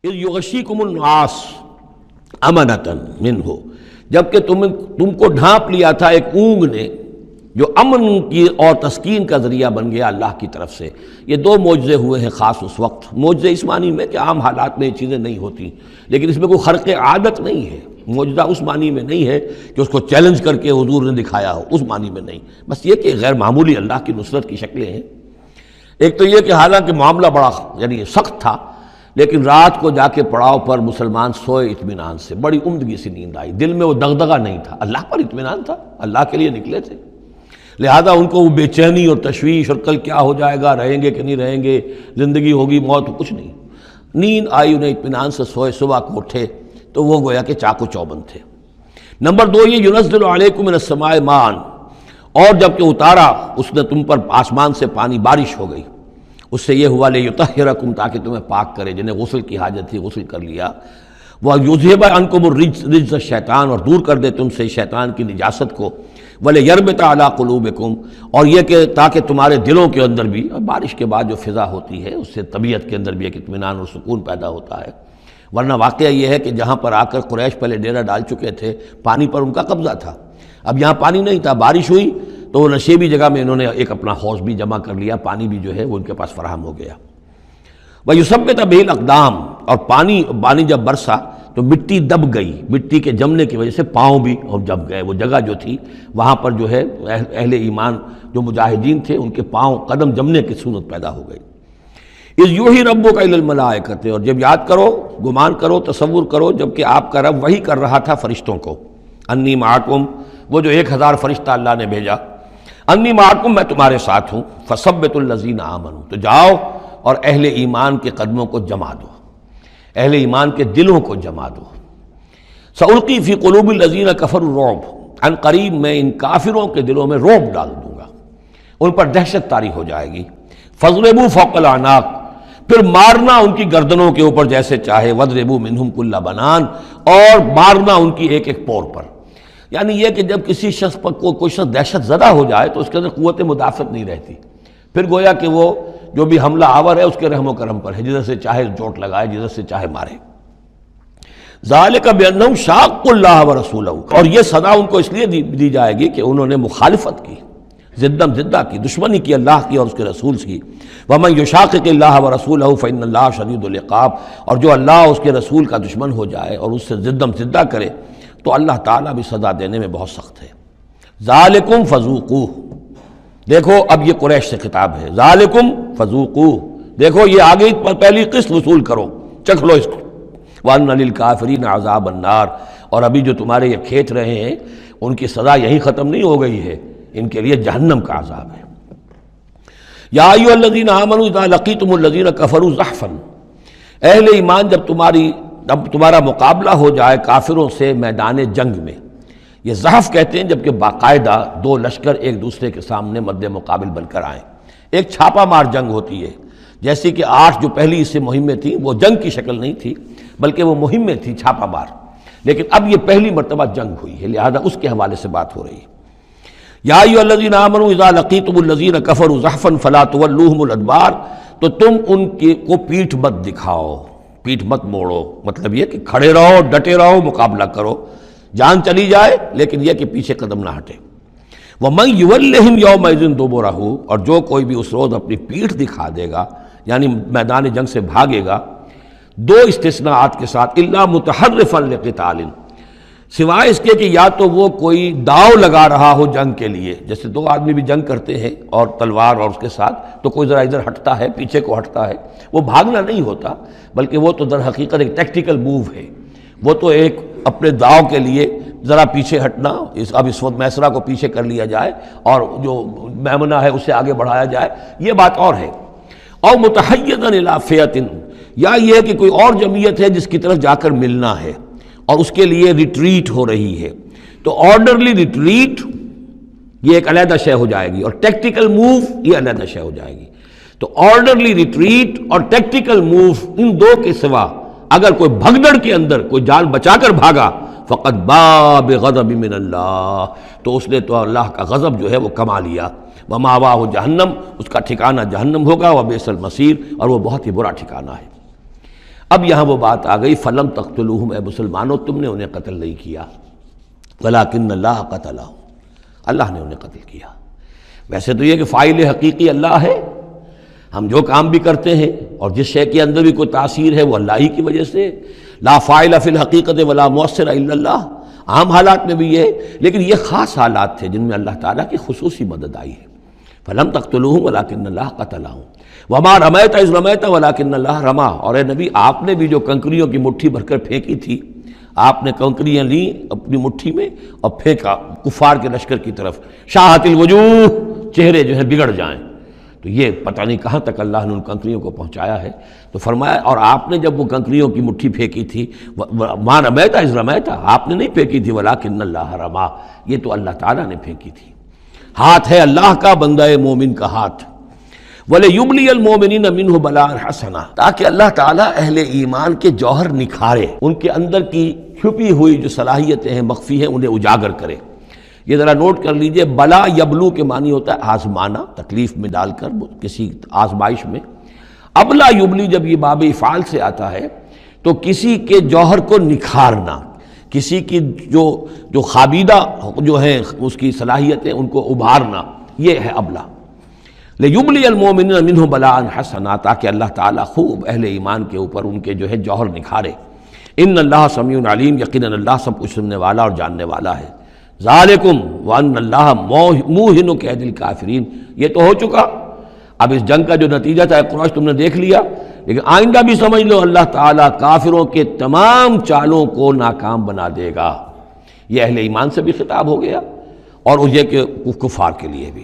اذ یغشیکم النعاس امنۃ منہ، جبکہ تم کو ڈھانپ لیا تھا ایک اونگ نے جو امن کی اور تسکین کا ذریعہ بن گیا اللہ کی طرف سے۔ یہ دو معجزے ہوئے ہیں خاص اس وقت، معجزے اس معنی میں کہ عام حالات میں یہ چیزیں نہیں ہوتی، لیکن اس میں کوئی خرق عادت نہیں ہے۔ معجزہ اس معنی میں نہیں ہے کہ اس کو چیلنج کر کے حضور نے دکھایا ہو، اس معنی میں نہیں، بس یہ کہ غیر معمولی اللہ کی نصرت کی شکلیں ہیں۔ ایک تو یہ کہ حالانکہ معاملہ بڑا یعنی سخت تھا، لیکن رات کو جا کے پڑاؤ پر مسلمان سوئے اطمینان سے، بڑی عمدگی سے نیند آئی، دل میں وہ دغدغہ نہیں تھا، اللہ پر اطمینان تھا، اللہ کے لیے نکلے تھے، لہذا ان کو وہ بے چینی اور تشویش اور کل کیا ہو جائے گا، رہیں گے کہ نہیں رہیں گے، زندگی ہوگی موت، کچھ نہیں، نیند آئی انہیں، اطمینان سے سوئے، صبح کو اٹھے تو وہ گویا کہ چاق و چوبند تھے۔ نمبر دو یہ ینزل علیکم من السماء ماء، اور جب کہ اتارا اس نے تم پر آسمان سے پانی، بارش ہو گئی، اس سے یہ ہوا لیطہرکم، تاکہ تمہیں پاک کرے، جنہیں غسل کی حاجت تھی غسل کر لیا، وَیُذْهِبَ عَنْکُمُ الرِّجْسَ الشیطان، اور دور کر دے تم سے شیطان کی نجاست کو، وَلِیَرْبِطَ عَلَىٰ قُلُوبِکُمْ، اور یہ کہ تاکہ تمہارے دلوں کے اندر بھی، بارش کے بعد جو فضا ہوتی ہے اس سے طبیعت کے اندر بھی ایک اطمینان اور سکون پیدا ہوتا ہے، ورنہ واقعہ یہ ہے کہ جہاں پر آ کر قریش پہلے ڈیرہ ڈال چکے تھے، پانی پر ان کا قبضہ تھا، اب یہاں پانی نہیں تھا، بارش ہوئی تو وہ نشیبی جگہ میں انہوں نے ایک اپنا حوض بھی جمع کر لیا، پانی بھی جو ہے وہ ان کے پاس فراہم ہو گیا۔ وَيُثَبِّتَ بِهِ الْأَقْدَامَ، اور پانی جب برسا تو مٹی دب گئی، مٹی کے جمنے کی وجہ سے پاؤں بھی جب گئے، وہ جگہ جو تھی وہاں پر جو ہے اہل ایمان جو مجاہدین تھے ان کے پاؤں قدم جمنے کی صورت پیدا ہو گئی۔ اِذْ یُوحِی رَبُّکَ إِلَى الْمَلَائِکَةِ، اور جب یاد کرو، گمان کرو، تصور کرو، جب کہ آپ کا رب وحی کر رہا تھا فرشتوں کو، انی معکم، وہ جو 1000 فرشتہ اللہ نے بھیجا، انی معکم، میں تمہارے ساتھ ہوں، فثبتوا الذین آمنوا، تو جاؤ اور اہل ایمان کے قدموں کو جما دو، اہل ایمان کے دلوں کو جما دو۔ سألقی فی قلوب الذین کفروا الرعب، عن قریب میں ان کافروں کے دلوں میں رعب ڈال دوں گا، ان پر دہشت طاری ہو جائے گی۔ فاضربوا فوق الاعناق، پھر مارنا ان کی گردنوں کے اوپر جیسے چاہے، واضربوا منہم کل بنان، اور مارنا ان کی ایک ایک پور پر، یعنی یہ کہ جب کسی شخص پر کوئی شخص دہشت زدہ ہو جائے تو اس کے اندر قوت مدافعت نہیں رہتی، پھر گویا کہ وہ جو بھی حملہ آور ہے اس کے رحم و کرم پر ہے، جدھر سے چاہے چوٹ لگائے، جدھر سے چاہے مارے۔ ذالک بانہم شاقوا اللہ ورسولہ، اور یہ سزا ان کو اس لیے دی جائے گی کہ انہوں نے مخالفت کی، ضدم ضدہ کی، دشمنی کی اللہ کی اور اس کے رسول کی۔ ومن یشاقق اللہ ورسولہ فإن اللہ شدید العقاب، اور جو اللہ اور اس کے رسول کا دشمن ہو جائے اور اس سے ضدم ضدہ کرے تو اللہ تعالیٰ بھی سزا دینے میں بہت سخت ہے۔ ذالکم فذوقوہ، دیکھو اب یہ قریش سے خطاب ہے، ذالکم فذوقوہ، دیکھو یہ آگے پہلی قسط وصول کرو، چکھ لو اس کو، وَأَنَّ لِلْكَافِرِينَ عَذَابَ النَّارِ، اور ابھی جو تمہارے یہ کھینچ رہے ہیں ان کی سزا یہی ختم نہیں ہو گئی ہے، ان کے لیے جہنم کا عذاب ہے۔ یا ایھا الذین آمنوا اذا لقیتم الذین کفروا زحفا، اہل ایمان جب تمہارا مقابلہ ہو جائے کافروں سے میدان جنگ میں، یہ زحف کہتے ہیں جبکہ باقاعدہ دو لشکر ایک دوسرے کے سامنے مد مقابل بن کر آئیں، ایک چھاپا مار جنگ ہوتی ہے، جیسے کہ 8 جو پہلی اس سے مہمیں تھیں وہ جنگ کی شکل نہیں تھی بلکہ وہ مہمیں تھیں چھاپا مار، لیکن اب یہ پہلی مرتبہ جنگ ہوئی ہے، لہذا اس کے حوالے سے بات ہو رہی ہے۔ یا ایھا الذین آمنوا اذا لقیتم الذین کفروا زحفا فلا تولوہم الادبار، تو تم ان کو پیٹھ مت دکھاؤ، پیٹھ مت موڑو، مطلب یہ کہ کھڑے رہو، ڈٹے رہو، مقابلہ کرو، جان چلی جائے لیکن یہ کہ پیچھے قدم نہ ہٹے۔ وَمَن يُوَلِّهِمْ يَوْمَئِذٍ دُبُرَهُ، اور جو کوئی بھی اس روز اپنی پیٹھ دکھا دے گا، یعنی میدان جنگ سے بھاگے گا، دو استثناءات کے ساتھ، الا متحرفا لقتال، سوائے اس کے کہ یا تو وہ کوئی داؤ لگا رہا ہو جنگ کے لیے، جیسے 2 آدمی بھی جنگ کرتے ہیں اور تلوار اور اس کے ساتھ، تو کوئی ذرا ادھر ہٹتا ہے، پیچھے کو ہٹتا ہے، وہ بھاگنا نہیں ہوتا بلکہ وہ تو در حقیقت ایک ٹیکٹیکل موو ہے، وہ تو ایک اپنے داؤ کے لیے ذرا پیچھے ہٹنا، اب اس وقت میسرہ کو پیچھے کر لیا جائے اور جو میمنہ ہے اسے آگے بڑھایا جائے، یہ بات اور ہے۔ اور متحیزا الی فئۃ، یا یہ کہ کوئی اور جمعیت ہے جس کی طرف جا کر ملنا ہے اور اس کے لیے ریٹریٹ ہو رہی ہے، تو آرڈرلی ریٹریٹ یہ ایک علیحدہ شے ہو جائے گی، اور ٹیکٹیکل موو یہ علیحدہ شے ہو جائے گی۔ تو آرڈرلی ریٹریٹ اور ٹیکٹیکل موو، ان دو کے سوا اگر کوئی بھگدڑ کے اندر کوئی جان بچا کر بھاگا، فقط باب غضب من اللہ، تو اس نے تو اللہ کا غضب جو ہے وہ کما لیا۔ ومأواہ جہنم، اس کا ٹھکانہ جہنم ہوگا، وبئس المصیر، اور وہ بہت ہی برا ٹھکانہ ہے۔ اب یہاں وہ بات آ گئی فلم تقتلوہم، اے مسلمانوں تم نے انہیں قتل نہیں کیا، ولکن اللہ قتلہم، اللہ نے انہیں قتل کیا۔ ویسے تو یہ کہ فاعل حقیقی اللہ ہے، ہم جو کام بھی کرتے ہیں اور جس شے کے اندر بھی کوئی تاثیر ہے وہ اللہ ہی کی وجہ سے، لا فاعل فی الحقیقت ولا مؤثر الا اللہ، عام حالات میں بھی یہ ہے، لیکن یہ خاص حالات تھے جن میں اللہ تعالیٰ کی خصوصی مدد آئی ہے۔ فلم تقتلوہم ولکن اللہ قتلہم وما رمیت اذ رمیت ولکن اللہ رما، اور اے نبی آپ نے بھی جو کنکریوں کی مٹھی بھر کر پھینکی تھی، آپ نے کنکریاں لیں اپنی مٹھی میں اور پھینکا کفار کے لشکر کی طرف، شاہت الوجوہ، چہرے جو ہے بگڑ جائیں، تو یہ پتہ نہیں کہاں تک اللہ نے ان کنکریوں کو پہنچایا ہے۔ تو فرمایا اور آپ نے جب وہ کنکریوں کی مٹھی پھینکی تھی، ما رمیت اذ رمیت، آپ نے نہیں پھینکی تھی ولکن اللہ رما، یہ تو اللہ تعالیٰ نے پھینکی تھی۔ ہاتھ ہے اللہ کا، بندہ مومن کا ہاتھ۔ وَلِيُبْلِيَ الْمُؤْمِنِينَ مِنْهُ بَلَاءً حَسَنًا، تاکہ اللہ تعالیٰ اہل ایمان کے جوہر نکھارے، ان کے اندر کی چھپی ہوئی جو صلاحیتیں ہیں، مخفی ہیں، انہیں اجاگر کرے۔ یہ ذرا نوٹ کر لیجئے، بلا یبلو کے معنی ہوتا ہے آزمانا، تکلیف میں ڈال کر کسی آزمائش میں۔ ابلا یبلی جب یہ باب افعال سے آتا ہے تو کسی کے جوہر کو نکھارنا، کسی کی جو خابیدہ جو ہیں اس کی صلاحیتیں ان کو ابھارنا، یہ ہے ابلا۔ لیبلی المؤمنین منہ بلاء حسنا، تاکہ اللہ تعالیٰ خوب اہل ایمان کے اوپر ان کے جو ہے جوہر نکھارے۔ ان اللہ سمیع علیم، یقیناً اللہ سب کچھ سننے والا اور جاننے والا ہے۔ ذالکم وان اللہ موہن کید الکافرین، یہ تو ہو چکا، اب اس جنگ کا جو نتیجہ تھا قریش تم نے دیکھ لیا، لیکن آئندہ بھی سمجھ لو اللہ تعالیٰ کافروں کے تمام چالوں کو ناکام بنا دے گا۔ یہ اہل ایمان سے بھی خطاب ہو گیا اور یہ کہ کفار کے لیے بھی،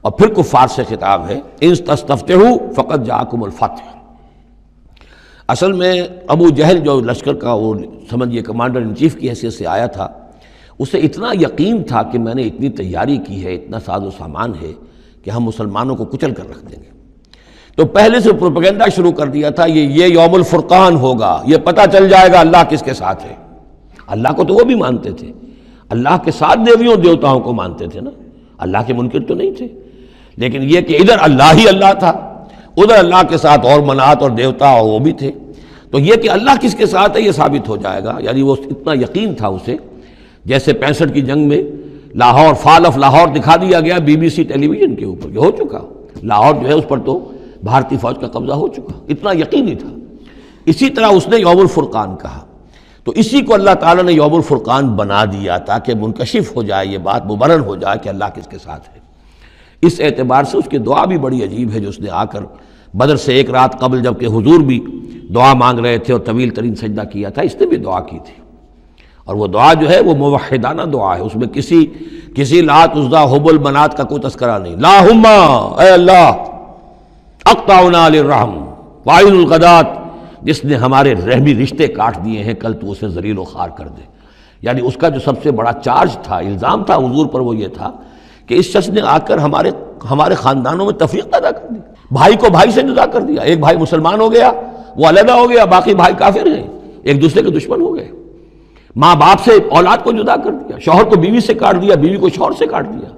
اور پھر کفار سے خطاب ہے ان تستفتحوا فقد جاءکم الفتح۔ اصل میں ابو جہل جو لشکر کا وہ سمجھیے کمانڈر ان چیف کی حیثیت سے آیا تھا، اسے اتنا یقین تھا کہ میں نے اتنی تیاری کی ہے، اتنا ساز و سامان ہے کہ ہم مسلمانوں کو کچل کر رکھ دیں گے، تو پہلے سے پروپیگنڈا شروع کر دیا تھا، یہ یوم الفرقان ہوگا، یہ پتہ چل جائے گا اللہ کس کے ساتھ ہے۔ اللہ کو تو وہ بھی مانتے تھے، اللہ کے ساتھ دیویوں دیوتاؤں کو مانتے تھے نا، اللہ کے منکر تو نہیں تھے، لیکن یہ کہ ادھر اللہ ہی اللہ تھا، ادھر اللہ کے ساتھ اور منات اور دیوتا اور وہ بھی تھے، تو یہ کہ اللہ کس کے ساتھ ہے یہ ثابت ہو جائے گا۔ یعنی وہ اتنا یقین تھا اسے، جیسے 65 کی جنگ میں لاہور، فال آف لاہور دکھا دیا گیا BBC ٹیلی ویژن کے اوپر، یہ ہو چکا، لاہور جو ہے اس پر تو بھارتی فوج کا قبضہ ہو چکا، اتنا یقینی تھا۔ اسی طرح اس نے یوم الفرقان کہا، تو اسی کو اللہ تعالیٰ نے یوم الفرقان بنا دیا تاکہ منکشف ہو جائے، یہ بات مبرر ہو جائے کہ اللہ کس کے ساتھ ہے۔ اس اعتبار سے اس کی دعا بھی بڑی عجیب ہے، جو اس نے آ کر بدر سے ایک رات قبل جب کہ حضور بھی دعا مانگ رہے تھے اور طویل ترین سجدہ کیا تھا، اس نے بھی دعا کی تھی، اور وہ دعا جو ہے وہ موحدانہ دعا ہے، اس میں کسی لات عزا حبل منات کا کوئی تذکرہ نہیں۔ اللہم، اے اللہ، اقطعنا للرحم وعین الغدات، جس نے ہمارے رحمی رشتے کاٹ دیے ہیں، کل تو اسے ذلیل و خوار کر دے۔ یعنی اس کا جو سب سے بڑا چارج تھا، الزام تھا حضور پر، وہ یہ تھا کہ اس شخص نے آ کر ہمارے خاندانوں میں تفریق پیدا کر دی، بھائی کو بھائی سے جدا کر دیا، ایک بھائی مسلمان ہو گیا وہ علیحدہ ہو گیا، باقی بھائی کافر ہیں، ایک دوسرے کے دشمن ہو گئے، ماں باپ سے اولاد کو جدا کر دیا، شوہر کو بیوی سے کاٹ دیا، بیوی کو شوہر سے کاٹ دیا۔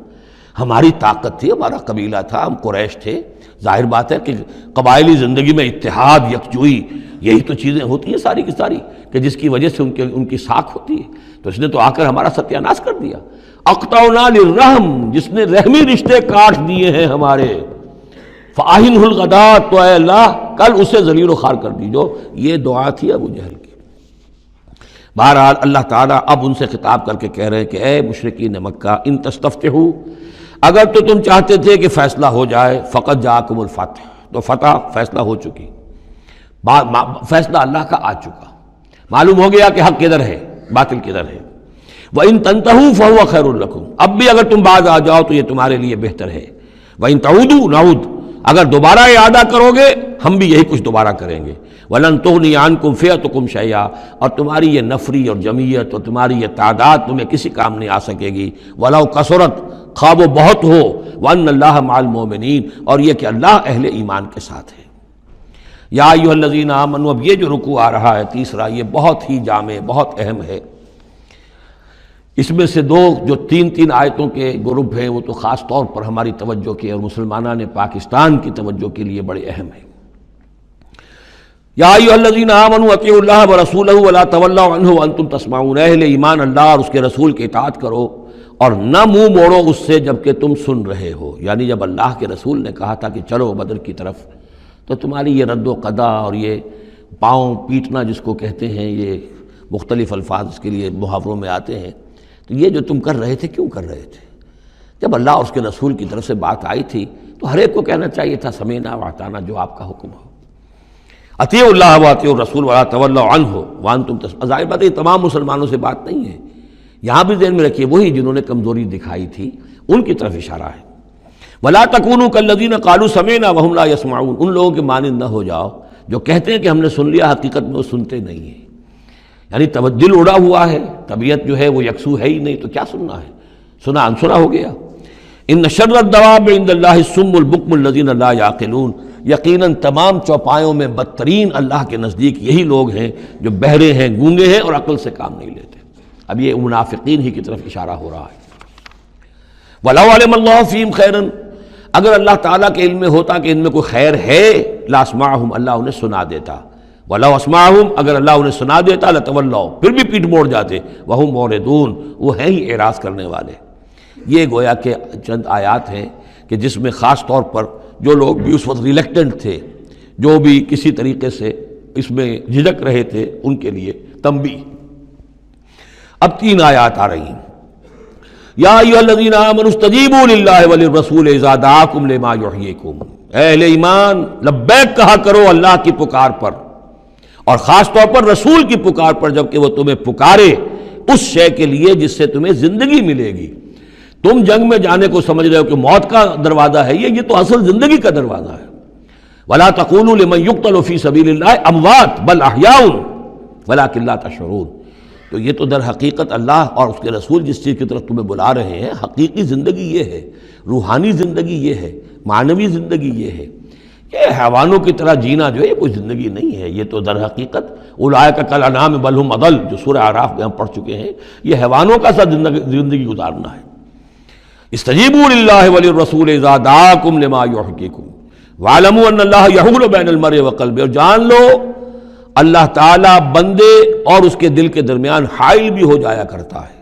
ہماری طاقت تھی، ہمارا قبیلہ تھا، ہم قریش تھے، ظاہر بات ہے کہ قبائلی زندگی میں اتحاد، یکجوئی، یہی تو چیزیں ہوتی ہیں ساری کی ساری، کہ جس کی وجہ سے ان کی ساکھ ہوتی ہے، تو اس نے تو آ کر ہمارا ستیہ ناش کر دیا۔ اقطعنا للرحم، جس نے رحمی رشتے کاٹ دیے ہیں ہمارے، فاہنہ الغدات، تو اے اللہ کل اسے ذلیل و خوار کر دیجو۔ یہ دعا تھی ابو جہل کی۔ بہرحال اللہ تعالیٰ اب ان سے خطاب کر کے کہہ رہے ہیں کہ اے مشرکین مکہ، ان تستفتحوا، اگر تو تم چاہتے تھے کہ فیصلہ ہو جائے، فقد جاءکم الفتح، تو فتح فیصلہ ہو چکی، فیصلہ اللہ کا آ چکا، معلوم ہو گیا کہ حق کدھر ہے، باطل کدھر ہے۔ وَإِن تَنْتَهُوا فَهُوَ خَيْرٌ لَكُمْ، اب بھی اگر تم باز آ جاؤ تو یہ تمہارے لیے بہتر ہے۔ وَإِن تَعُودُوا نَعُودْ، اگر دوبارہ اعادہ کرو گے ہم بھی یہی کچھ دوبارہ کریں گے۔ وَلَن تُغْنِيَ عَنْكُمْ فِئَتُكُمْ شَيْئًا، اور تمہاری یہ نفری اور جمعیت اور تمہاری یہ تعداد تمہیں کسی کام نہیں آ سکے گی۔ وَلَوْ كَثُرَتْ، خواہ وہ بہت ہو، وَأَنَّ اللَّهَ مَعَ الْمُؤْمِنِينَ، اور یہ کہ اللہ اہل ایمان کے ساتھ ہے۔ یا ایھا الذین آمنوا، اب یہ جو رکوع آ رہا ہے تیسرا، یہ بہت ہی جامع، بہت اہم ہے۔ اس میں سے دو جو تین آیتوں کے گروپ ہیں وہ تو خاص طور پر ہماری توجہ کے اور مسلمانان پاکستان کی توجہ کے لیے بڑے اہم ہیں۔ یا ایھا الذین آمنوا اطیعوا اللہ ورسولہ ولا تولوا عنہ وانتم تسمعون، اہل ایمان اللہ اور اس کے رسول کی اطاعت کرو اور نہ منہ موڑو اس سے جبکہ تم سن رہے ہو۔ یعنی جب اللہ کے رسول نے کہا تھا کہ چلو بدر کی طرف، تو تمہاری یہ رد و قدا اور یہ پاؤں پیٹنا جس کو کہتے ہیں، یہ مختلف الفاظ اس کے لیے محاوروں میں آتے ہیں، تو یہ جو تم کر رہے تھے کیوں کر رہے تھے؟ جب اللہ اور اس کے رسول کی طرف سے بات آئی تھی تو ہر ایک کو کہنا چاہیے تھا سمیعنا واطعنا، جو آپ کا حکم ہو۔ اطیعوا اللہ واطیعوا الرسول ولا تولوا عنہ وانتم تسمعون، ظاہر بات ہے یہ تمام مسلمانوں سے بات نہیں ہے، یہاں بھی ذہن میں رکھیے وہی جنہوں نے کمزوری دکھائی تھی ان کی طرف اشارہ ہے۔ ولا تکونوا کالذین قالوا سمعنا وهم لا يسمعون، ان لوگوں کے مانند نہ ہو جاؤ جو کہتے ہیں کہ ہم نے سن لیا، حقیقت میں وہ سنتے نہیں ہیں، یعنی دل اڑا ہوا ہے، طبیعت جو ہے وہ یکسو ہے ہی نہیں، تو کیا سننا ہے، سنا انسنا ہو گیا۔ ان شر الدواب عند اللہ الصم البکم الذین لا یعقلون، یقیناً تمام چوپایوں میں بدترین اللہ کے نزدیک یہی لوگ ہیں جو بہرے ہیں، گونگے ہیں اور عقل سے کام نہیں لیتے۔ اب یہ منافقین ہی کی طرف اشارہ ہو رہا ہے۔ وَلَوْ عَلِمَ اللَّهُ فِيهِمْ خَيْرًا، اگر اللہ تعالیٰ کے علم میں ہوتا کہ ان میں کوئی خیر ہے، لَأَسْمَعَهُمْ، اللہ انہیں سنا دیتا۔ وَلَوْ أَسْمَعَهُمْ، اگر اللہ انہیں سنا دیتا، لَتَوَلَّوْا، پھر بھی پیٹ موڑ جاتے، وَهُمْ مُعْرِضُونَ، وہ ہیں ہی اعراض کرنے والے۔ یہ گویا کہ چند آیات ہیں کہ جس میں خاص طور پر جو لوگ بھی اس وقت ریلیکٹنٹ تھے، جو بھی کسی طریقے سے اس میں جھجک رہے تھے، ان کے لیے تنبیہ۔ اب 3 آیات آ رہی ہیں۔ یا ایھا الذین آمنوا استجیبوا للہ وللرسول اذا دعاکم لما یحییکم، اہل ایمان لبیک کہا کرو اللہ کی پکار پر، اور خاص طور پر رسول کی پکار پر جبکہ وہ تمہیں پکارے اس شے کے لیے جس سے تمہیں زندگی ملے گی۔ تم جنگ میں جانے کو سمجھ رہے ہو کہ موت کا دروازہ ہے، یہ تو اصل زندگی کا دروازہ ہے۔ ولا تقولوا لمن يقتل في سبيل الله اموات بل احياء ولكن لا تشعرون، تو یہ تو در حقیقت اللہ اور اس کے رسول جس چیز کی طرف تمہیں بلا رہے ہیں، حقیقی زندگی یہ ہے، روحانی زندگی یہ ہے، معنوی زندگی یہ ہے۔ یہ حیوانوں کی طرح جینا جو ہے یہ کوئی زندگی نہیں ہے، یہ تو در حقیقت اولئک کالانعام بل هم اضل، جو سورہ اعراف میں ہم پڑھ چکے ہیں، یہ حیوانوں کا سا زندگی گزارنا ہے۔ استجیبوا للہ وللرسول اذا دعاکم لما یحییکم وَاعْلَمُوا أَنَّ اللَّهَ يَحُولُ بَيْنَ الْمَرْءِ وَقَلْبِهِ، اور جان لو اللہ تعالیٰ بندے اور اس کے دل کے درمیان حائل بھی ہو جایا کرتا ہے۔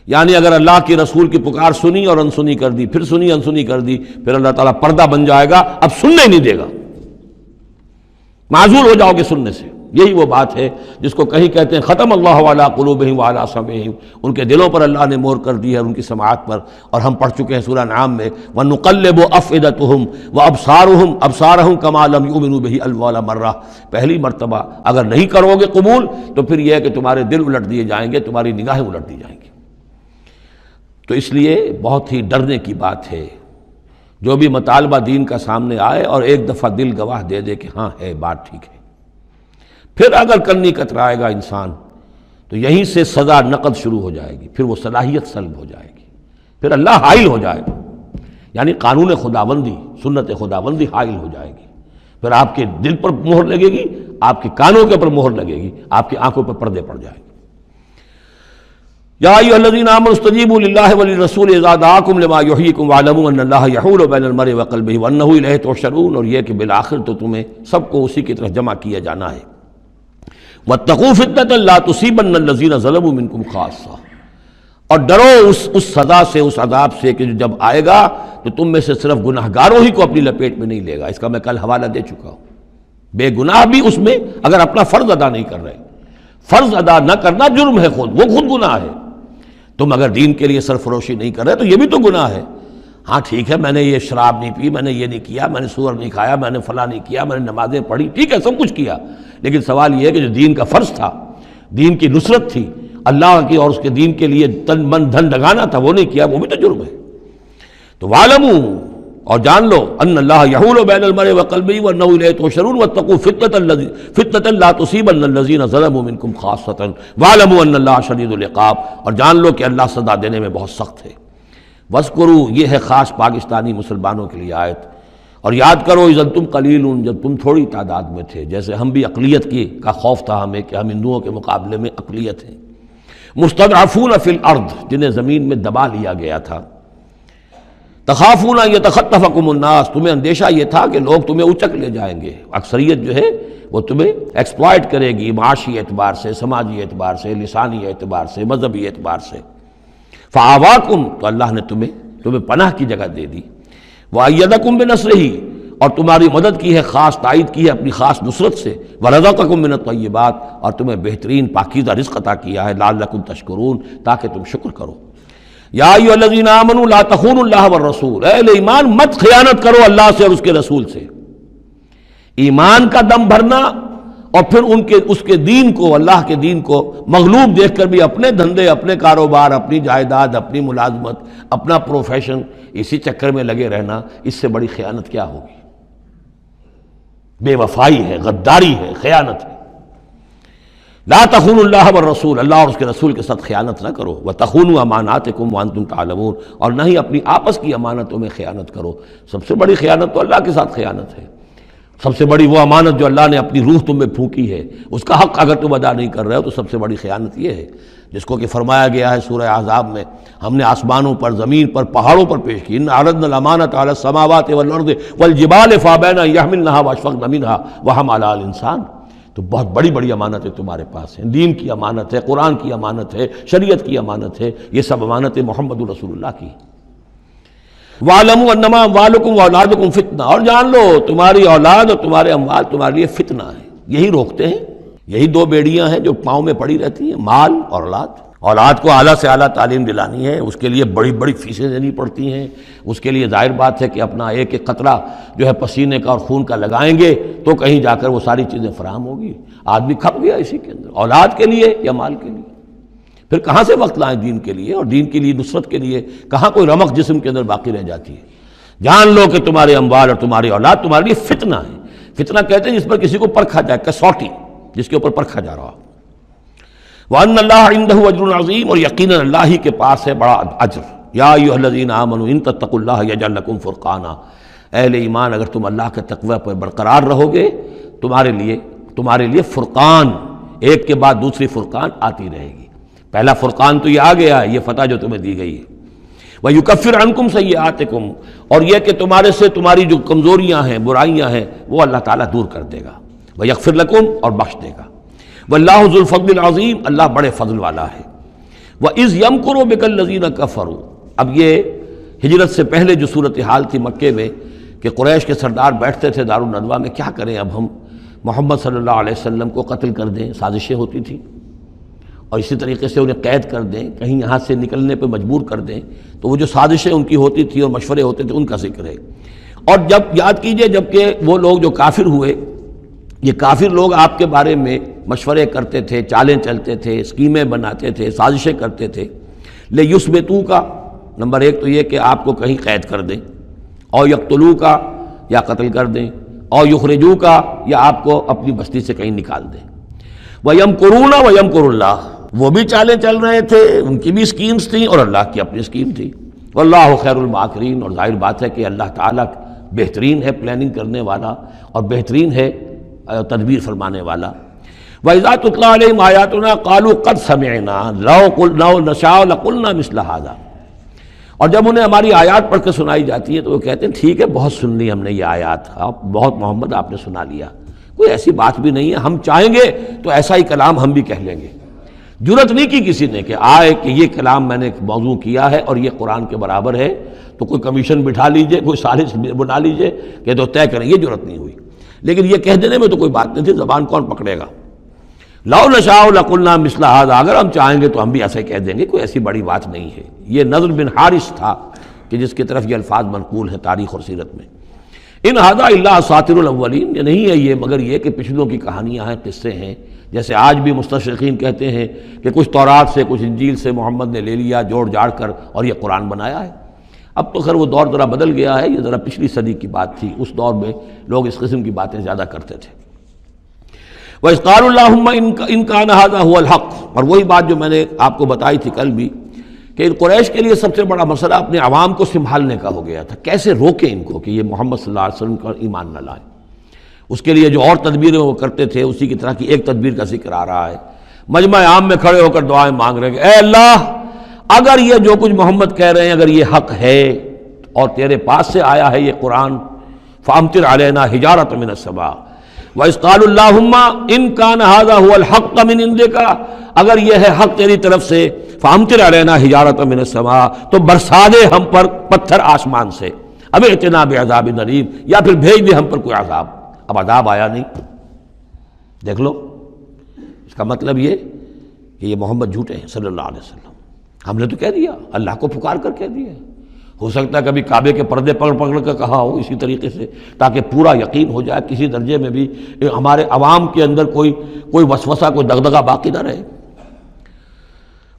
یعنی اگر اللہ کی رسول کی پکار سنی اور انسنی کر دی، پھر سنی انسنی کر دی، پھر اللہ تعالیٰ پردہ بن جائے گا، اب سننے نہیں دے گا، معذور ہو جاؤ گے سننے سے۔ یہی وہ بات ہے جس کو کہیں کہتے ہیں ختم اللہ علی قلوبہم وعلی سمعہم، ان کے دلوں پر اللہ نے مہر کر دی ہے، ان کی سماعت پر، اور ہم پڑھ چکے ہیں سورہ انعام میں وَنُقَلِّبُ أَفْئِدَتَهُمْ وَأَبْصَارَهُمْ كَمَا لَمْ يُؤْمِنُوا بِهِ أَوَّلَ مَرَّةٍ، پہلی مرتبہ اگر نہیں کرو گے قبول تو پھر یہ ہے کہ تمہارے دل الٹ دیے جائیں گے، تمہاری نگاہیں الٹ دی جائیں گی۔ تو اس لیے بہت ہی ڈرنے کی بات ہے جو بھی مطالبہ دین کا سامنے آئے اور ایک دفعہ دل گواہ دے دے کہ ہاں ہے بات ٹھیک ہے، پھر اگر کنی کترائے گا انسان تو یہیں سے سزا نقد شروع ہو جائے گی، پھر وہ صلاحیت سلب ہو جائے گی، پھر اللہ حائل ہو جائے گا، یعنی قانون خداوندی، سنت خداوندی حائل ہو جائے گی، پھر آپ کے دل پر مہر لگے گی، آپ کے کانوں کے اوپر مہر لگے گی، آپ کی آنکھوں پر پردے پڑ جائیں گے۔ یا ایھا الذین آمنوا استجیبوا للہ وللرسول اذا دعاکم لما یحییکم واعلموا ان اللہ یحول بین المرء وقلبہ وانہ الیہ تحشرون، اور یہ کہ بالآخر تو تمہیں سب کو اسی کی طرف جمع کیا جانا ہے۔ واتقوا فتنة لا تصیبن الذین ظلموا منکم خاصہ، اور ڈرو اس سزا سے، اس عذاب سے کہ جب آئے گا تو تم میں سے صرف گناہ گاروں ہی کو اپنی لپیٹ میں نہیں لے گا۔ اس کا میں کل حوالہ دے چکا ہوں، بے گناہ بھی اس میں اگر اپنا فرض ادا نہیں کر رہے، فرض ادا نہ کرنا جرم ہے، وہ خود گناہ ہے۔ تم اگر دین کے لیے سرفروشی نہیں کر رہے تو یہ بھی تو گناہ ہے۔ ہاں ٹھیک ہے، میں نے یہ شراب نہیں پی، میں نے یہ نہیں کیا، میں نے سور نہیں کھایا، میں نے فلاں نہیں کیا، میں نے نمازیں پڑھی، ٹھیک ہے سب کچھ کیا، لیکن سوال یہ ہے کہ جو دین کا فرض تھا، دین کی نصرت تھی، اللہ کی اور اس کے دین کے لیے تن من دھن لگانا تھا، وہ نہیں کیا، وہ بھی تو جرم ہے۔ تو وَاعْلَمُوا، اور جان لو ان اللہ یحول بین المرء وقلبہ وانہ الیہ تحشرون واتقوا فتنة لا تصیبن الذین ظلموا منکم خاصۃ واعلموا ان اللہ شدید العقاب، اور جان لو کہ اللہ سزا دینے میں بہت سخت ہے۔ وَاذْكُرُوا، یہ ہے خاص پاکستانی مسلمانوں کے لیے آیت، اور یاد کرو اذ انتم قلیل، جب تم تھوڑی تعداد میں تھے، جیسے ہم بھی اقلیت کا خوف تھا ہمیں کہ ہم ہندوؤں کے مقابلے میں اقلیت ہیں، مستضعفون فی الارض، جنہیں زمین میں دبا لیا گیا تھا، تخافون ان یتخطفکم الناس، تمہیں اندیشہ یہ تھا کہ لوگ تمہیں اچک لے جائیں گے، اکثریت جو ہے وہ تمہیں ایکسپلائٹ کرے گی معاشی اعتبار سے، سماجی اعتبار سے، لسانی اعتبار سے، مذہبی اعتبار سے۔ فآواکم، تو اللہ نے تمہیں پناہ کی جگہ دے دی، وأیدکم بنصرہ، اور تمہاری مدد کی ہے، خاص تائید کی ہے اپنی خاص نصرت سے، ورزقکم من الطیبات، اور تمہیں بہترین پاکیزہ رزق عطا کیا ہے، لعلکم تشکرون، تاکہ تم شکر کرو۔ یا ایھا الذین آمنوا لا تخونوا اللہ والرسول، اے اہل ایمان مت خیانت کرو اللہ سے اور اس کے رسول سے۔ ایمان کا دم بھرنا اور پھر اس کے دین کو، اللہ کے دین کو مغلوب دیکھ کر بھی اپنے دھندے، اپنے کاروبار، اپنی جائیداد، اپنی ملازمت، اپنا پروفیشن، اسی چکر میں لگے رہنا، اس سے بڑی خیانت کیا ہوگی؟ بے وفائی ہے، غداری ہے، خیانت ہے۔ لا تخونوا اللہ والرسول، اللہ اور اس کے رسول کے ساتھ خیانت نہ کرو، وتخونوا اماناتکم وانتم تعلمون، اور نہ ہی اپنی آپس کی امانتوں میں خیانت کرو۔ سب سے بڑی خیانت تو اللہ کے ساتھ خیانت ہے۔ سب سے بڑی وہ امانت جو اللہ نے اپنی روح تم میں پھونکی ہے، اس کا حق اگر تم ادا نہیں کر رہے ہو تو سب سے بڑی خیانت یہ ہے، جس کو کہ فرمایا گیا ہے سورہ احزاب میں، ہم نے آسمانوں پر، زمین پر، پہاڑوں پر پیش کی، ان عرضنا الامانۃ علی السماوات والارض والجبال فابین ان یحملنها واشفقن منها وحملها الانسان۔ تو بہت بڑی بڑی امانتیں تمہارے پاس ہیں، دین کی امانت ہے، قرآن کی امانت ہے، شریعت کی امانت ہے، یہ سب امانتیں محمد رسول اللہ کی۔ وَاعْلَمُوا أَنَّمَا أَمْوَالُكُمْ وَأَوْلَادُكُمْ فِتْنَةٌ، اور جان لو تمہاری اولاد اور تمہارے اموال تمہارے لیے فتنہ ہے۔ یہی روکتے ہیں، یہی دو بیڑیاں ہیں جو پاؤں میں پڑی رہتی ہیں، مال اور اولاد۔ اولاد کو اعلیٰ سے اعلیٰ تعلیم دلانی ہے، اس کے لیے بڑی بڑی فیسیں دینی پڑتی ہیں، اس کے لیے ظاہر بات ہے کہ اپنا ایک ایک قطرہ جو ہے پسینے کا اور خون کا لگائیں گے تو کہیں جا کر وہ ساری چیزیں فراہم ہوگی۔ آدمی کھپ گیا اسی کے اندر، اولاد کے لیے یا مال کے لیے۔ پھر کہاں سے وقت لائیں دین کے لیے، اور دین کے لیے نصرت کے لیے کہاں کوئی رمق جسم کے اندر باقی رہ جاتی ہے۔ جان لو کہ تمہارے اموال اور تمہاری اولاد تمہارے لیے فتنہ ہے۔ فتنہ کہتے ہیں جس پر کسی کو پرکھا جائے، کسوٹی جس کے اوپر پرکھا جا رہا ہو۔ وَأَنَّ اللَّهَ عِندَهُ أَجْرٌ عَظِيمٌ، اور یقیناً اللہ ہی کے پاس ہے بڑا اجر۔ یا ایھا الذین آمنوا ان تتقوا اللہ یجعل لکم فرقانا، اہل ایمان اگر تم اللہ کے تقوی پر برقرار رہو گے تمہارے لیے فرقان، ایک کے بعد دوسری فرقان آتی رہے گی۔ پہلا فرقان تو یہ آ گیا ہے، یہ فتح جو تمہیں دی گئی ہے۔ وَيُكَفِّرْ عَنْكُمْ سَيِّئَاتِكُمْ، اور یہ کہ تمہارے سے تمہاری جو کمزوریاں ہیں، برائیاں ہیں، وہ اللہ تعالیٰ دور کر دے گا۔ وَيَغْفِرْ لَكُمْ، اور بخش دے گا۔ وَاللَّهُ ذُو الْفَضْلِ الْعَظِيمِ، اللہ بڑے فضل والا ہے۔ وَإِذْ يَمْكُرُ بِكَ الَّذِينَ كَفَرُوا، اب یہ ہجرت سے پہلے جو صورتحال تھی مکے میں کہ قریش کے سردار بیٹھتے تھے دارالندوہ میں، کیا کریں اب ہم محمد صلی اللہ علیہ وسلم کو قتل کر دیں، سازشیں ہوتی تھیں، اور اسی طریقے سے انہیں قید کر دیں، کہیں یہاں سے نکلنے پہ مجبور کر دیں، تو وہ جو سازشیں ان کی ہوتی تھیں اور مشورے ہوتے تھے ان کا ذکر ہے۔ اور جب یاد کیجئے جب کہ وہ لوگ جو کافر ہوئے، یہ کافر لوگ آپ کے بارے میں مشورے کرتے تھے، چالیں چلتے تھے، اسکیمیں بناتے تھے، سازشیں کرتے تھے۔ لِیُثْبِتُوکَ، نمبر ایک تو یہ کہ آپ کو کہیں قید کر دیں، اور یقتلوک، یا قتل کر دیں، اور یخرجوک، یا آپ کو اپنی بستی سے کہیں نکال دیں۔ وَيَمْكُرُونَ وَيَمْكُرُ اللَّهُ، وہ بھی چالیں چل رہے تھے، ان کی بھی اسکیمز تھیں اور اللہ کی اپنی اسکیم تھی۔ وَاللَّهُ خَيْرُ الْمَاكِرِينَ، اور ظاہر بات ہے کہ اللہ تعالیٰ بہترین ہے پلاننگ کرنے والا اور بہترین ہے تدبیر فرمانے والا۔ وَإِذَا تُتْلَىٰ عَلَيْهِمْ آيَاتُنَا قَالُوا قَدْ سَمِعْنَا لَوْ نَشَاءُ لَقُلْنَا مِثْلَ هَٰذَا، اور جب انہیں ہماری آیات پڑھ کے سنائی جاتی ہے تو وہ کہتے ہیں ٹھیک ہے، بہت سن لی ہم نے یہ آیات، بہت محمد آپ نے سنا لیا، کوئی ایسی بات بھی نہیں ہے، ہم چاہیں گے تو ایسا ہی کلام ہم بھی کہہ لیں گے۔ جرت نہیں کی کسی نے کہ آئے کہ یہ کلام میں نے موضوع کیا ہے اور یہ قرآن کے برابر ہے، تو کوئی کمیشن بٹھا لیجئے، کوئی سازش بنا لیجئے کہ تو طے کریں، یہ جرت نہیں ہوئی۔ لیکن یہ کہہ دینے میں تو کوئی بات نہیں تھی، زبان کون پکڑے گا؟ لو نشاء لقلنا مثل هذا، اگر ہم چاہیں گے تو ہم بھی ایسے کہہ دیں گے، کوئی ایسی بڑی بات نہیں ہے۔ یہ نضر بن حارث تھا کہ جس کی طرف یہ الفاظ منقول ہیں تاریخ اور سیرت میں۔ ان هذا الا اساطیر الاولین، یہ نہیں ہے یہ مگر یہ کہ پچھلوں کی کہانیاں ہیں، قصے ہیں، جیسے آج بھی مستشرقین کہتے ہیں کہ کچھ تورات سے کچھ انجیل سے محمد نے لے لیا جوڑ جاڑ کر اور یہ قرآن بنایا ہے۔ اب تو خیر وہ دور ذرا بدل گیا ہے، یہ ذرا پچھلی صدی کی بات تھی، اس دور میں لوگ اس قسم کی باتیں زیادہ کرتے تھے۔ وَإِذْ قَالُوا اللَّهُمَّ إِنْ كَانَ هَذَا هُوَ الْحَقُّ، اور وہی بات جو میں نے آپ کو بتائی تھی کل بھی کہ قریش کے لیے سب سے بڑا مسئلہ اپنے عوام کو سنبھالنے کا ہو گیا تھا، کیسے روکیں ان کو کہ یہ محمد صلی اللہ علیہ وسلم کا ایمان نہ لائیں۔ اس کے لیے جو اور تدبیریں وہ کرتے تھے اسی کی طرح کی ایک تدبیر کا ذکر آ رہا ہے۔ مجمع عام میں کھڑے ہو کر دعائیں مانگ رہے ہیں کہ اے اللہ، اگر یہ جو کچھ محمد کہہ رہے ہیں اگر یہ حق ہے اور تیرے پاس سے آیا ہے یہ قرآن، فامطر علینا حجارۃ من السماء وَإِذْ قَالُوا اللَّهُمَّ إِنْ كَانَ هَذَا هُوَ الْحَقَّ مِنْ عِنْدِكَ، اگر یہ ہے حق تیری طرف سے، فامطر علینا حجارۃ من السماء، تو برسا دے ہم پر پتھر آسمان سے، اب ائتنا بعذاب الیم، یا پھر بھیج دے ہم پر کوئی عذاب۔ اب عذاب آیا نہیں، دیکھ لو، اس کا مطلب یہ کہ یہ محمد جھوٹے ہیں صلی اللہ علیہ وسلم۔ ہم نے تو کہہ دیا، اللہ کو پکار کر کہہ دیا، ہو سکتا ہے کبھی کعبے کے پردے پکڑ کر کہا ہو اسی طریقے سے، تاکہ پورا یقین ہو جائے، کسی درجے میں بھی ہمارے عوام کے اندر کوئی وسوسہ، کوئی دغدغہ باقی نہ رہے۔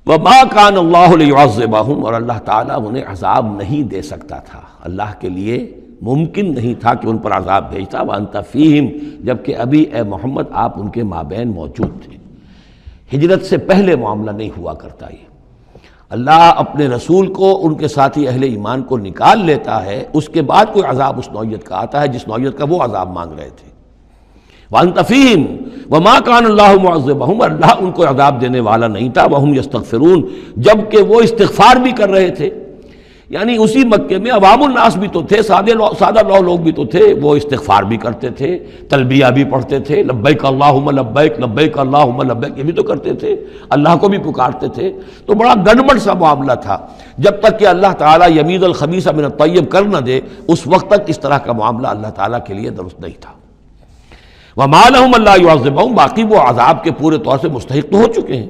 وَمَا كَانَ اللَّهُ لِيُعَذِّبَهُمْ، اور اللہ تعالیٰ انہیں عذاب نہیں دے سکتا تھا، اللہ کے لیے ممکن نہیں تھا کہ ان پر عذاب بھیجتا، وَأَنْتَ فِيهِمْ، جبکہ ابھی اے محمد آپ ان کے مابین موجود تھے۔ ہجرت سے پہلے معاملہ نہیں ہوا کرتا یہ، اللہ اپنے رسول کو ان کے ساتھی اہل ایمان کو نکال لیتا ہے، اس کے بعد کوئی عذاب اس نوعیت کا آتا ہے جس نوعیت کا وہ عذاب مانگ رہے تھے۔ وَأَنْتَ فِيهِمْ وَمَا كَانَ اللَّهُ مُعَذِّبَهُمْ، اللہ ان کو عذاب دینے والا نہیں تھا، وَهُمْ يَسْتَغْفِرُونَ، جبکہ وہ استغفار بھی کر رہے تھے۔ یعنی اسی مکے میں عوام الناس بھی تو تھے، سادہ لوگ بھی تو تھے، وہ استغفار بھی کرتے تھے، تلبیہ بھی پڑھتے تھے، لبیک اللہم لبیک لبیک اللہم لبیک، یہ بھی تو کرتے تھے، اللہ کو بھی پکارتے تھے۔ تو بڑا گڑبڑ سا معاملہ تھا، جب تک کہ اللہ تعالیٰ یمیز الخبیث من الطیب کر نہ دے، اس وقت تک اس طرح کا معاملہ اللہ تعالیٰ کے لیے درست نہیں تھا۔ وَمَا لَهُمْ أَلَّا يُعَذِّبَهُمْ، باقی وہ عذاب کے پورے طور سے مستحق تو ہو چکے ہیں،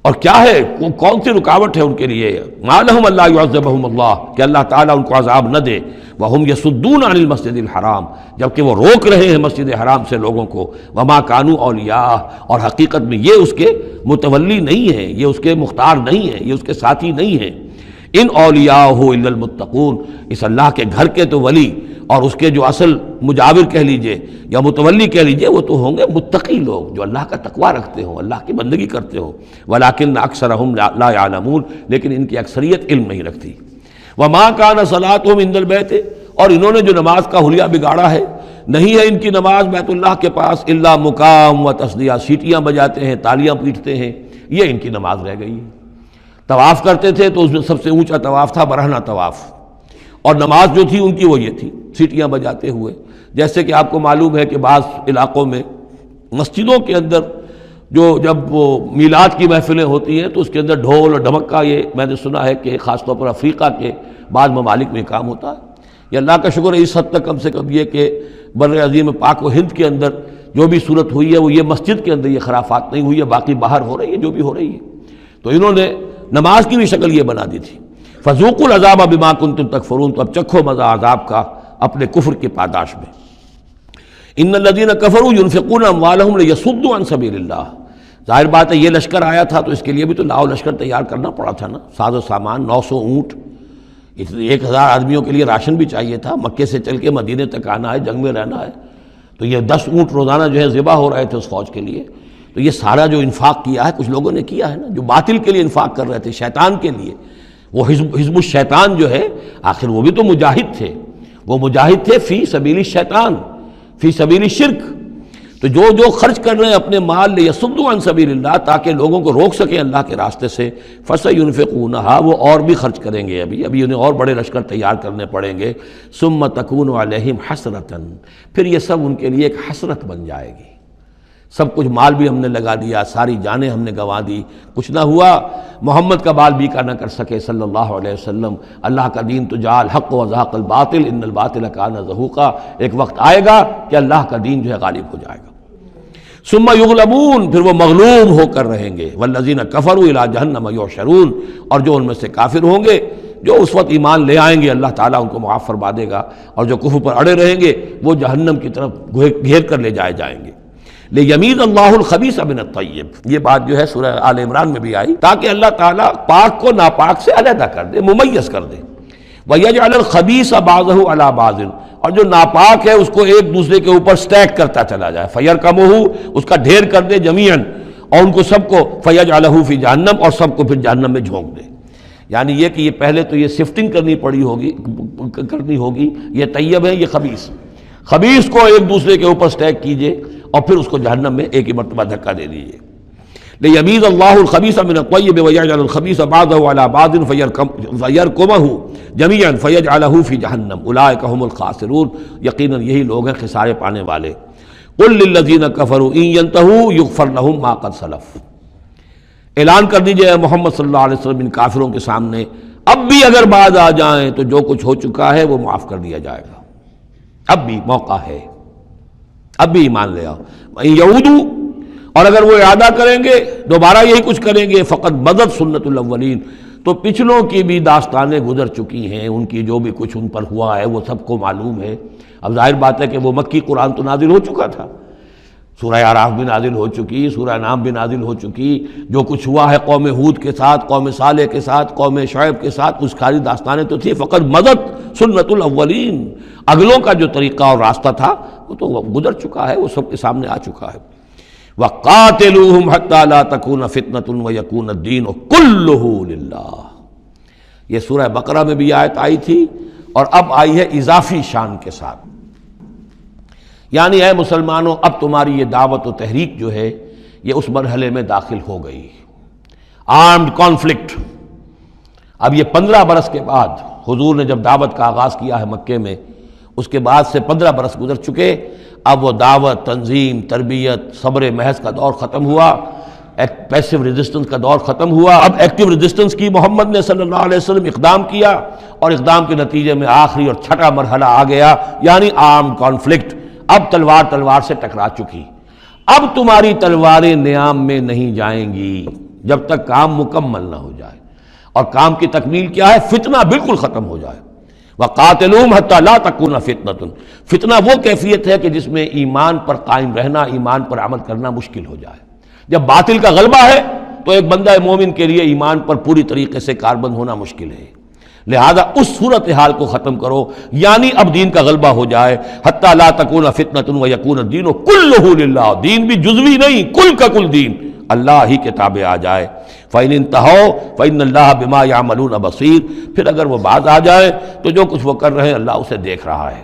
اور کیا ہے، کون سی رکاوٹ ہے ان کے لیے؟ مَا لَهُمْ أَلَّا يُعَذِّبَهُمُ اللَّهُ، کہ اللہ تعالیٰ ان کو عذاب نہ دے، وَهُمْ يَصُدُّونَ عَنِ الْمَسْجِدِ الْحَرَامِ، جبکہ وہ روک رہے ہیں مسجد حرام سے لوگوں کو، وَمَا كَانُوا أَوْلِيَاءَهُ، اور حقیقت میں یہ اس کے متولی نہیں ہیں، یہ اس کے مختار نہیں ہیں، یہ اس کے ساتھی نہیں ہیں۔ ان اولیاءہ الا المتقون، اس اللہ کے گھر کے تو ولی اور اس کے جو اصل مجاور کہہ لیجئے یا متولی کہہ لیجئے، وہ تو ہوں گے متقی لوگ جو اللہ کا تقوی رکھتے ہوں، اللہ کی بندگی کرتے ہوں۔ ولیکن اکثرہم لا یعلمون، لیکن ان کی اکثریت علم نہیں رکھتی۔ وما کان صلاتہم عند البیت، اور انہوں نے جو نماز کا حلیہ بگاڑا ہے، نہیں ہے ان کی نماز بیت اللہ کے پاس الا مقام و تصدیہ، سیٹیاں بجاتے ہیں، تالیاں پیٹتے ہیں، یہ ان کی نماز رہ گئی ہے۔ طواف کرتے تھے تو اس میں سب سے اونچا طواف تھا برہنہ طواف، اور نماز جو تھی ان کی وہ یہ تھی، سیٹیاں بجاتے ہوئے۔ جیسے کہ آپ کو معلوم ہے کہ بعض علاقوں میں مسجدوں کے اندر جب وہ میلاد کی محفلیں ہوتی ہیں تو اس کے اندر ڈھول اور ڈھمک کا، یہ میں نے سنا ہے کہ خاص طور پر افریقہ کے بعض ممالک میں کام ہوتا ہے۔ یہ اللہ کا شکر ہے اس حد تک کم سے کم یہ کہ بر عظیم پاک و ہند کے اندر جو بھی صورت ہوئی ہے وہ یہ مسجد کے اندر یہ خرافات نہیں ہوئی ہے، باقی باہر ہو رہی ہے جو بھی ہو رہی ہے۔ تو انہوں نے نماز کی بھی شکل یہ بنا دی تھی، فذوقوا العذاب بما کنتم تکفرون، تو اب چکھو مزہ عذاب کا اپنے کفر کی پاداش میں۔ ان الذین کفروا ينفقون اموالهم لیصدوا عن سبیل اللہ، ظاہر بات ہے یہ لشکر آیا تھا تو اس کے لیے بھی تو لاؤ لشکر تیار کرنا پڑا تھا نا، ساز و سامان، 900 اونٹ، 1000 آدمیوں کے لیے راشن بھی چاہیے تھا، مکے سے چل کے مدینے تک آنا ہے، جنگ میں رہنا ہے، تو یہ 10 اونٹ روزانہ جو ہے ذبح ہو رہے تھے اس فوج کے لیے۔ تو یہ سارا جو انفاق کیا ہے کچھ لوگوں نے کیا ہے نا، جو باطل کے لیے انفاق کر رہے تھے، شیطان کے لیے، وہ حزب الشیطان جو ہے، آخر وہ بھی تو مجاہد تھے، وہ مجاہد تھے فی سبیل الشیطان، فی سبیل الشرک۔ تو جو خرچ کر رہے ہیں اپنے مال لیصدوا عن سبیل اللہ، تاکہ لوگوں کو روک سکیں اللہ کے راستے سے، فسینفقونھا، وہ اور بھی خرچ کریں گے، ابھی انہیں اور بڑے لشکر تیار کرنے پڑیں گے۔ ثم تکون علیہم حسرۃ، پھر یہ سب ان کے لیے ایک حسرت بن جائے گی۔ سب کچھ مال بھی ہم نے لگا دیا، ساری جانیں ہم نے گنوا دی، کچھ نہ ہوا، محمد کا بال بیکا نہ کر سکے صلی اللہ علیہ وسلم۔ اللہ کا دین تو جاء الحق وزهق الباطل ان الباطل کان زہوقا، ایک وقت آئے گا کہ اللہ کا دین جو ہے غالب ہو جائے گا۔ ثم یغلبون، پھر وہ مغلوب ہو کر رہیں گے، والذین کفروا الی جہنم یحشرون، اور جو ان میں سے کافر ہوں گے، جو اس وقت ایمان لے آئیں گے اللہ تعالیٰ ان کو معاف فرما دے گا، اور جو کفر پر اڑے رہیں گے وہ جہنم کی طرف گھیر کر لے جائے گے۔ لیمیز اللہ الخبیث من الطیب، یہ بات جو ہے سورہ آل عمران میں بھی آئی، تاکہ اللہ تعالیٰ پاک کو ناپاک سے علیحدہ کر دے، ممیز کر دے۔ وَيَجْعَلَ الْخَبِيثَ بَعْضَهُ عَلَى بَعْضٍ، اور جو ناپاک ہے اس کو ایک دوسرے کے اوپر سٹیک کرتا چلا جائے، فَيَرْكَمُهُ، اس کا ڈھیر کر دے، جَمِيعًا، اور ان کو سب کو فَيَجْعَلَهُ فِي جَهَنَّمَ، اور سب کو پھر جہنم میں جھونک دے۔ یعنی یہ کہ یہ پہلے تو یہ سفٹنگ کرنی ہوگی، یہ طیب ہے، یہ خبیث، خبیث کو ایک دوسرے کے اوپر سٹیک کیجئے اور پھر اس کو جہنم میں ایک ہی مرتبہ دھکا دے دیجئے۔ لیمیز اللہ الخبیث من الطیب ویجعل الخبیث بعضہ علی بعض فیرکمہ جمیعا فیجعلہ فی جہنم اولئک هم الخاسرون، یقیناً یہی لوگ ہیں خسارے پانے والے۔ قل للذین کفروا ان ینتہوا یغفر لہم ما قد سلف، اعلان کر دیجئے محمد صلی اللہ علیہ وسلم ان کافروں کے سامنے، اب بھی اگر باز آ جائیں تو جو کچھ ہو چکا ہے وہ معاف کر دیا جائے گا، اب بھی موقع ہے، اب بھی ایمان لے آؤ۔ وَإِن يَعُودُوا، اور اگر وہ ارادہ کریں گے دوبارہ یہی کچھ کریں گے، فقط بدت سنت الاولین، تو پچھلوں کی بھی داستانیں گزر چکی ہیں، ان کی جو بھی کچھ ان پر ہوا ہے وہ سب کو معلوم ہے۔ اب ظاہر بات ہے کہ وہ مکی قرآن تو نازل ہو چکا تھا، سورہ اعراف بھی نازل ہو چکی، سورہ انعام بھی نازل ہو چکی، جو کچھ ہوا ہے قوم ہود کے ساتھ، قوم صالح کے ساتھ، قوم شعیب کے ساتھ، اس ساری داستانیں تو تھی، فقط مدد سنت الاولین، اگلوں کا جو طریقہ اور راستہ تھا وہ تو گزر چکا ہے، وہ سب کے سامنے آ چکا ہے۔ وَقَاتِلُوهُمْ حَتَّى لَا تَكُونَ فِتْنَةٌ وَيَكُونَ الدِّينُ كُلُّهُ لِلَّهِ، یہ سورہ بقرہ میں بھی آیت آئی تھی اور اب آئی ہے اضافی شان کے ساتھ، یعنی اے مسلمانوں اب تمہاری یہ دعوت و تحریک جو ہے یہ اس مرحلے میں داخل ہو گئی، آرمڈ کانفلکٹ۔ اب یہ 15 برس کے بعد حضور نے جب دعوت کا آغاز کیا ہے مکے میں، اس کے بعد سے 15 برس گزر چکے، اب وہ دعوت، تنظیم، تربیت، صبر محض کا دور ختم ہوا، پیسو ریزسٹنس کا دور ختم ہوا، اب ایکٹیو ریزسٹنس کی محمد نے صلی اللہ علیہ وسلم اقدام کیا، اور اقدام کے نتیجے میں آخری اور چھٹا مرحلہ آ گیا، یعنی آرمڈ کانفلکٹ۔ اب تلوار سے ٹکرا چکی، اب تمہاری تلواریں نیام میں نہیں جائیں گی جب تک کام مکمل نہ ہو جائے، اور کام کی تکمیل کیا ہے؟ فتنہ بالکل ختم ہو جائے۔ وَقَاتِلُوهُمْ حَتَّى لَا تَكُونَ فِتْنَةٌ، فتنہ وہ کیفیت ہے کہ جس میں ایمان پر قائم رہنا، ایمان پر عمل کرنا مشکل ہو جائے۔ جب باطل کا غلبہ ہے تو ایک بندہ مومن کے لیے ایمان پر پوری طریقے سے کاربند ہونا مشکل ہے، لہذا اس صورتحال کو ختم کرو، یعنی اب دین کا غلبہ ہو جائے۔ حَتَّى لَا تَكُونَ فِتْنَةٌ وَيَكُونَ الدِّينُ كُلُّهُ لِلَّهِ، دین بھی جزوی نہیں، کل کا کل دین اللہ ہی کے تابع آ جائے۔ فَإِنِ انْتَهَوْا فَإِنَّ اللَّهَ بِمَا يَعْمَلُونَ بَصِيرٌ، پھر اگر وہ باز آ جائے تو جو کچھ وہ کر رہے ہیں اللہ اسے دیکھ رہا ہے۔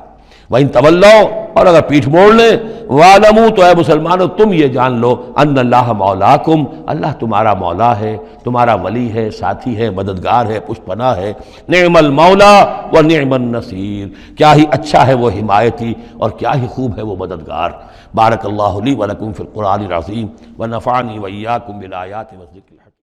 وَإِن تَوَلَّوْا، اور اگر پیٹھ موڑ لیں، وَاعْلَمُوا، تو اے مسلمانوں تم یہ جان لو، أَنَّ اللَّهَ مَوْلَاكُمْ، اللہ تمہارا مولا ہے، تمہارا ولی ہے، ساتھی ہے، مددگار ہے، پشت پناہ ہے۔ نعم المولا ونعم النصیر، کیا ہی اچھا ہے وہ حمایتی اور کیا ہی خوب ہے وہ مددگار۔ بارک اللہ لی ولکم فی القرآن العظیم ونفعنی وإیاکم بالآیات والذکر۔